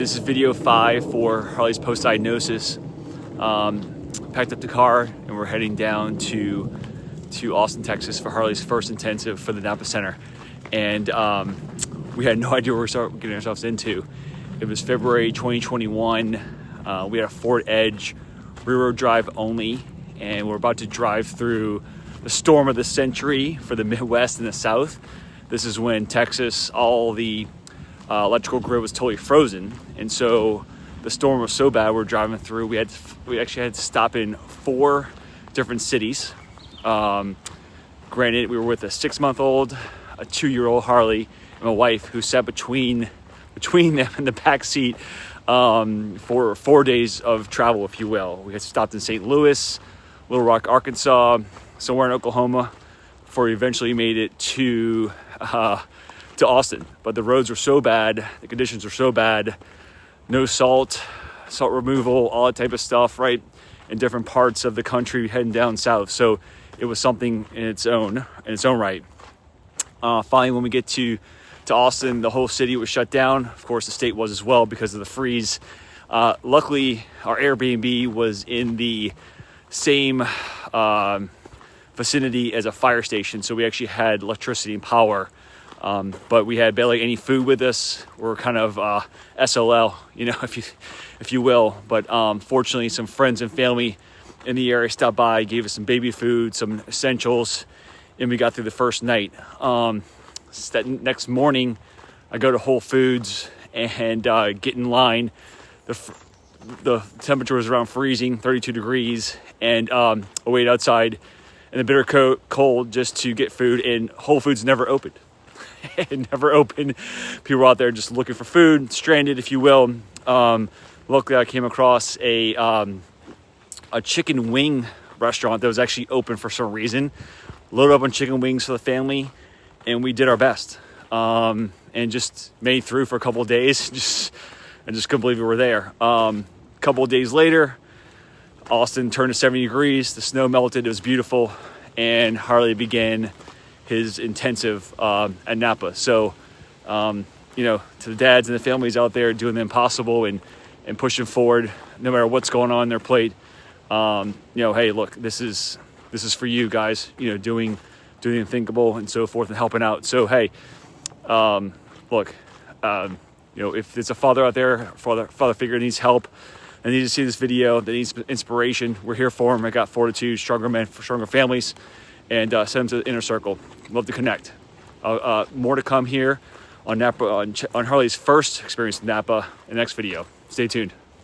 This is video 5 for Harley's post-diagnosis. Packed up the car and we're heading down to Austin, Texas for Harley's first intensive for the NAPA Center. And we had no idea what we were getting ourselves into. It was February 2021. We had a Ford Edge, rear road drive only, and we're about to drive through the storm of the century for the Midwest and the South. This is when Texas, all the electrical grid was totally frozen, and so the storm was so bad we're driving through. We actually had to stop in 4 different cities. Granted, we were with a 6-month-old, a 2-year-old Harley, and my wife, who sat between them in the back seat for 4 days of travel, if you will. We had stopped in St. Louis, Little Rock, Arkansas, somewhere in Oklahoma, before we eventually made it to Austin. But the roads were so bad, the conditions were so bad, no salt removal, all that type of stuff, right, in different parts of the country heading down south. So it was something in its own right. Finally, when we get to Austin, the whole city was shut down. Of course, the state was as well because of the freeze. Luckily, our Airbnb was in the same vicinity as a fire station, so we actually had electricity and power. But we had barely any food with us. We're kind of SOL, if you will. But fortunately, some friends and family in the area stopped by, gave us some baby food, some essentials, and we got through the first night. That next morning, I go to Whole Foods and get in line. The temperature was around freezing, 32 degrees, and I wait outside in the bitter cold just to get food, and Whole Foods never opened. It never opened. People were out there just looking for food, stranded, if you will. Luckily, I came across a chicken wing restaurant that was actually open for some reason. Loaded up on chicken wings for the family, and we did our best. And just made it through for a couple of days. I just couldn't believe we were there. A couple of days later, Austin turned to 70 degrees. The snow melted. It was beautiful, and Harley began his intensive at NAPA. So, to the dads and the families out there doing the impossible and pushing forward, no matter what's going on their plate. Hey, look, this is for you guys. Doing the unthinkable and so forth and helping out. So, hey, look, if there's a father out there, father figure that needs help, and needs to see this video, that needs inspiration, we're here for them. I got fortitude, stronger men for stronger families, and send them to the inner circle. Love to connect. More to come here on NAPA, on Harley's first experience with NAPA in the next video. Stay tuned.